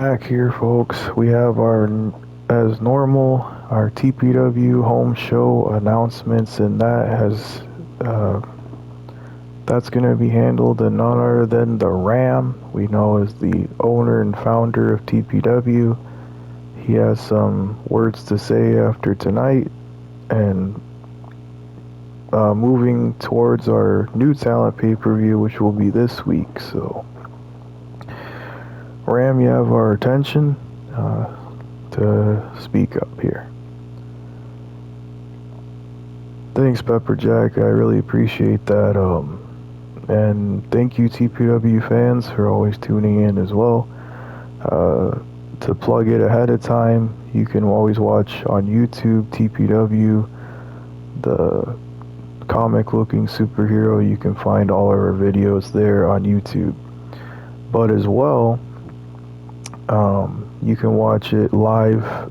Back here, folks. We have as normal, our TPW home show announcements, and uh, that's going to be handled in none other than the Ram. We know as the owner and founder of TPW. He has some words to say after tonight, and moving towards our new talent pay-per-view, which will be this week. So, Ram, you have our attention to speak up here. Thanks, Pepper Jack. I really appreciate that. And thank you, TPW fans, for always tuning in as well. To plug it ahead of time, you can always watch on YouTube, TPW, the comic-looking superhero. You can find all of our videos there on YouTube. But as well, you can watch it live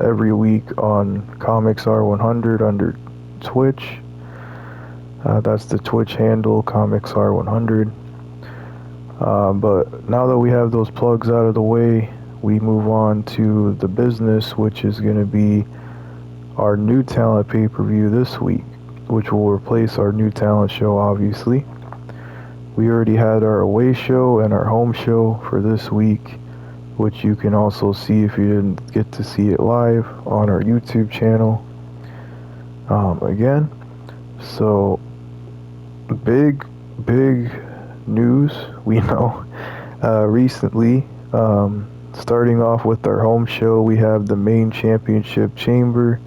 every week on Comics R100 under Twitch. That's the Twitch handle, Comics R100. But now that we have those plugs out of the way, we move on to the business, which is going to be our new talent pay-per-view this week, which will replace our new talent show, obviously. We already had our away show and our home show for this week, which you can also see if you didn't get to see it live on our YouTube channel. Again, so big news we know recently. Starting off with our home show, we have the main championship chamber,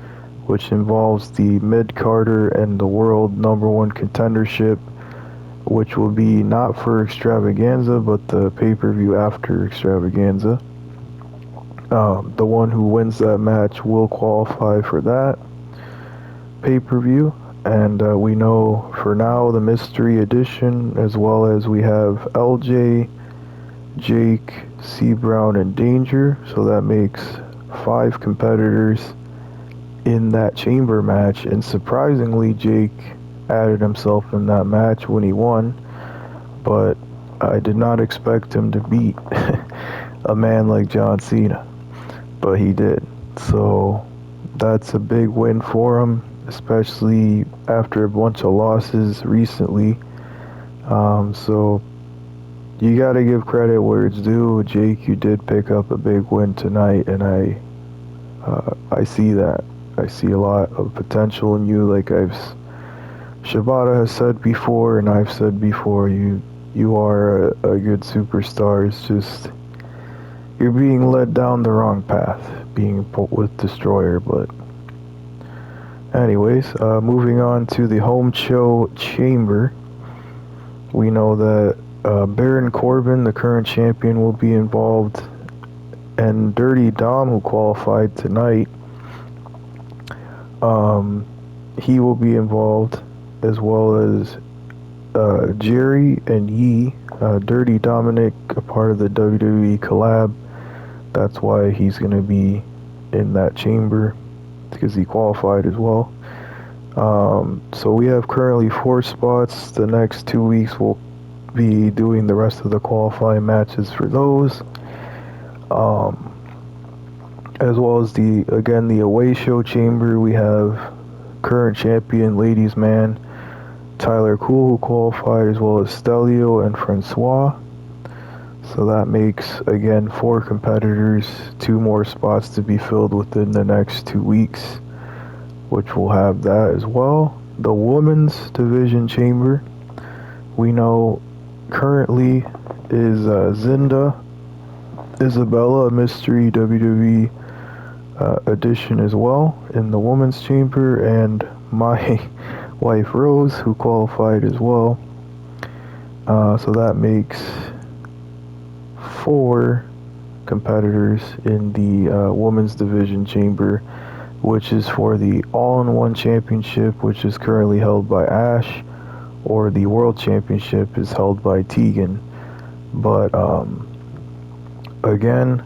which involves the mid-carder and the world #1 contendership, which will be not for Extravaganza, but the pay-per-view after Extravaganza. The one who wins that match will qualify for that pay-per-view. And we know for now the mystery edition, as well as we have LJ, Jake, C. Brown, and Danger. So that makes 5 competitors in that chamber match. And surprisingly, Jake added himself in that match when he won. But I did not expect him to beat a man like John Cena. But he did. So that's a big win for him, especially after a bunch of losses recently. So you got to give credit where it's due. Jake, you did pick up a big win tonight, and I see that. I see a lot of potential in you, like Shibata has said before, and I've said before. You are a good superstar. It's just you're being led down the wrong path, being put with Destroyer, but. Anyways, moving on to the home show chamber. We know that Baron Corbin, the current champion, will be involved, and Dirty Dom, who qualified tonight, he will be involved, as well as Jerry and Yi. Dirty Dominic, a part of the WWE collab. That's why he's going to be in that chamber, because he qualified as well. So we have currently 4 spots. The next 2 weeks we'll be doing the rest of the qualifying matches for those. As well as the away show chamber, we have current champion ladies man Tyler Cool, who qualified, as well as Stelio and Francois. So that makes, again, 4 competitors, 2 more spots to be filled within the next 2 weeks, which will have that as well. The women's division chamber, we know currently is Zinda, Isabella, a mystery WWE edition as well in the women's chamber, and my wife Rose, who qualified as well. So that makes 4 competitors in the women's division chamber, which is for the all-in-one championship, which is currently held by Ash, or the world championship is held by Tegan. But again,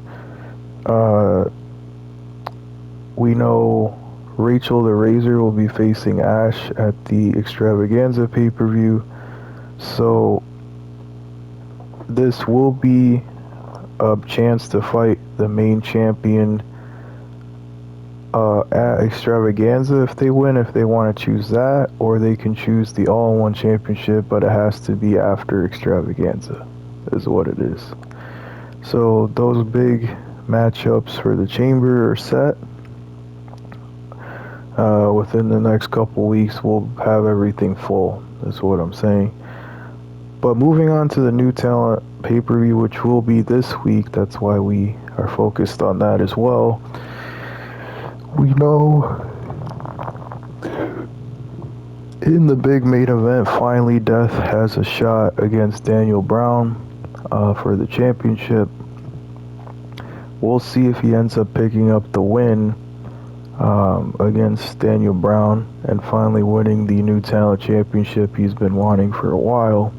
we know Rachel the Razor will be facing Ash at the Extravaganza pay-per-view. So this will be a chance to fight the main champion at Extravaganza if they win, if they want to choose that, or they can choose the all-in-one championship, but it has to be after Extravaganza, is what it is. So those big matchups for the chamber are set. Within the next couple weeks, we'll have everything full, is what I'm saying. But moving on to the new talent pay-per-view, which will be this week, that's why we are focused on that as well. We know in the big main event, finally Death has a shot against Daniel Brown for the championship. We'll see if he ends up picking up the win against Daniel Brown and finally winning the new talent championship he's been wanting for a while.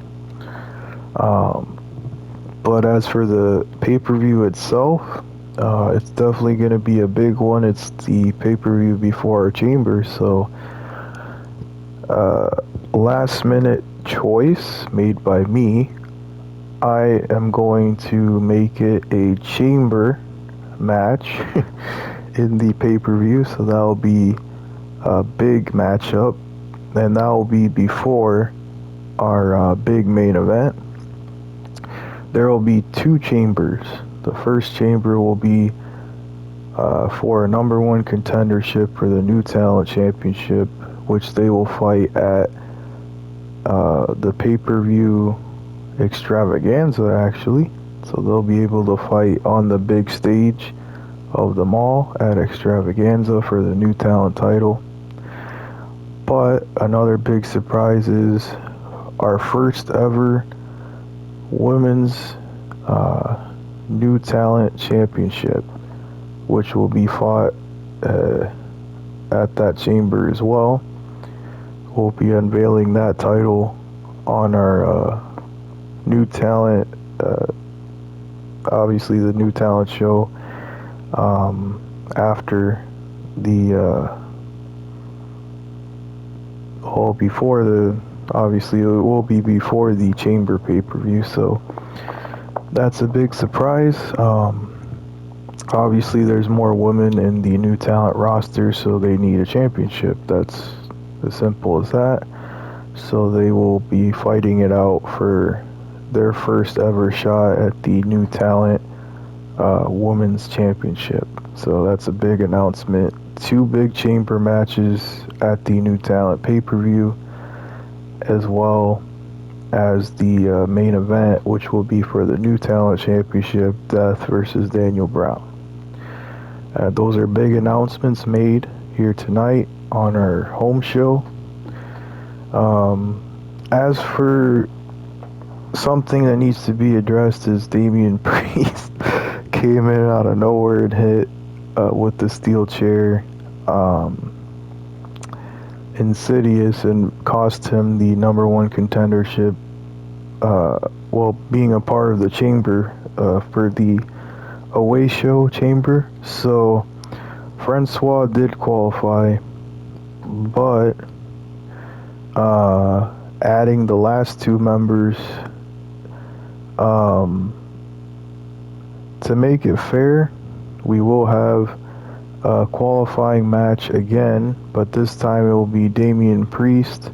But as for the pay-per-view itself, it's definitely going to be a big one. It's the pay-per-view before our chamber, so last minute choice made by me. I am going to make it a chamber match in the pay-per-view, so that'll be a big matchup, and that will be before our big main event. There will be two chambers. The first chamber will be for a number one contendership for the new talent championship, which they will fight at the pay-per-view Extravaganza, actually. So they'll be able to fight on the big stage of the mall at Extravaganza for the new talent title. But another big surprise is our first ever women's new talent championship, which will be fought at that chamber as well. We'll be unveiling that title on our new talent, obviously the new talent show, after the obviously it will be before the chamber pay-per-view, so that's a big surprise. Obviously there's more women in the new talent roster, so they need a championship. That's as simple as that. So they will be fighting it out for their first ever shot at the new talent women's championship. So that's a big announcement. Two big chamber matches at the new talent pay-per-view, as well as the main event, which will be for the new talent championship, Death versus Daniel Brown. Those are big announcements made here tonight on our home show. As for something that needs to be addressed, is Damian Priest came in out of nowhere and hit with the steel chair Insidious and cost him the number one contendership, being a part of the chamber for the away show chamber. So Francois did qualify, but adding the last two members to make it fair, we will have a qualifying match again, but this time it will be Damian Priest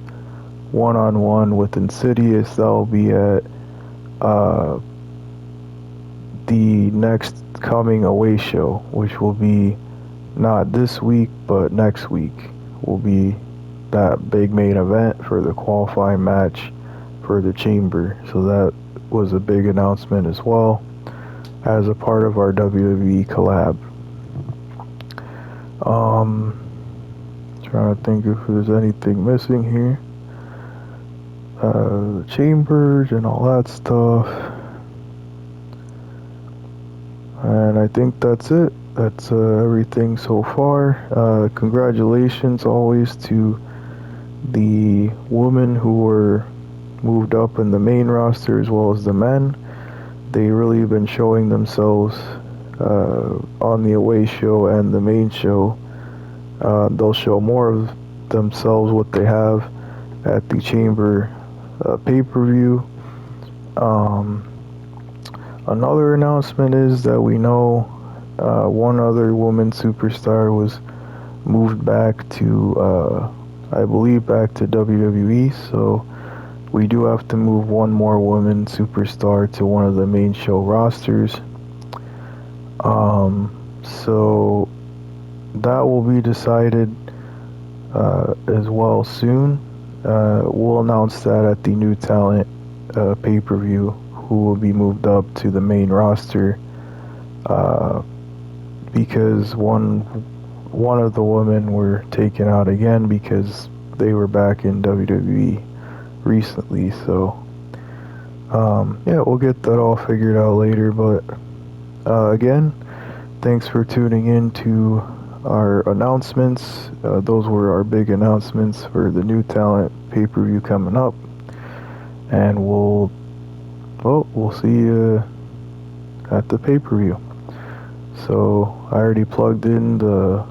one-on-one with Insidious. That will be at the next coming away show, which will be not this week, but next week will be that big main event for the qualifying match for the chamber. So that was a big announcement as well, as a part of our WWE collab. Trying to think if there's anything missing here. The chambers and all that stuff. And I think that's it. That's everything so far. Congratulations always to the women who were moved up in the main roster, as well as the men. They really have been showing themselves on the away show and the main show. They'll show more of themselves, what they have at the chamber pay-per-view. Another announcement is that we know one other woman superstar was moved back to, I believe, back to WWE. So we do have to move one more woman superstar to one of the main show rosters. So that will be decided as well soon. We'll announce that at the New Talent pay-per-view, who will be moved up to the main roster, because one of the women were taken out again because they were back in WWE recently. So yeah, we'll get that all figured out later. But again, thanks for tuning in to our announcements. Those were our big announcements for the New Talent pay-per-view coming up, and we'll see you at the pay-per-view. So I already plugged in the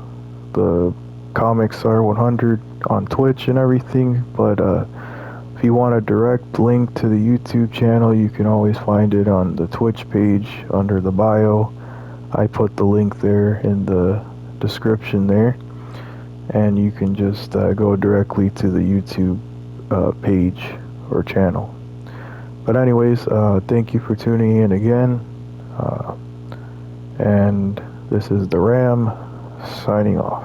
Comics R100 on Twitch and everything, but if you want a direct link to the YouTube channel, you can always find it on the Twitch page under the bio. I put the link there in the description there, and you can just go directly to the YouTube page or channel. But anyways, thank you for tuning in again, and this is the Ram signing off.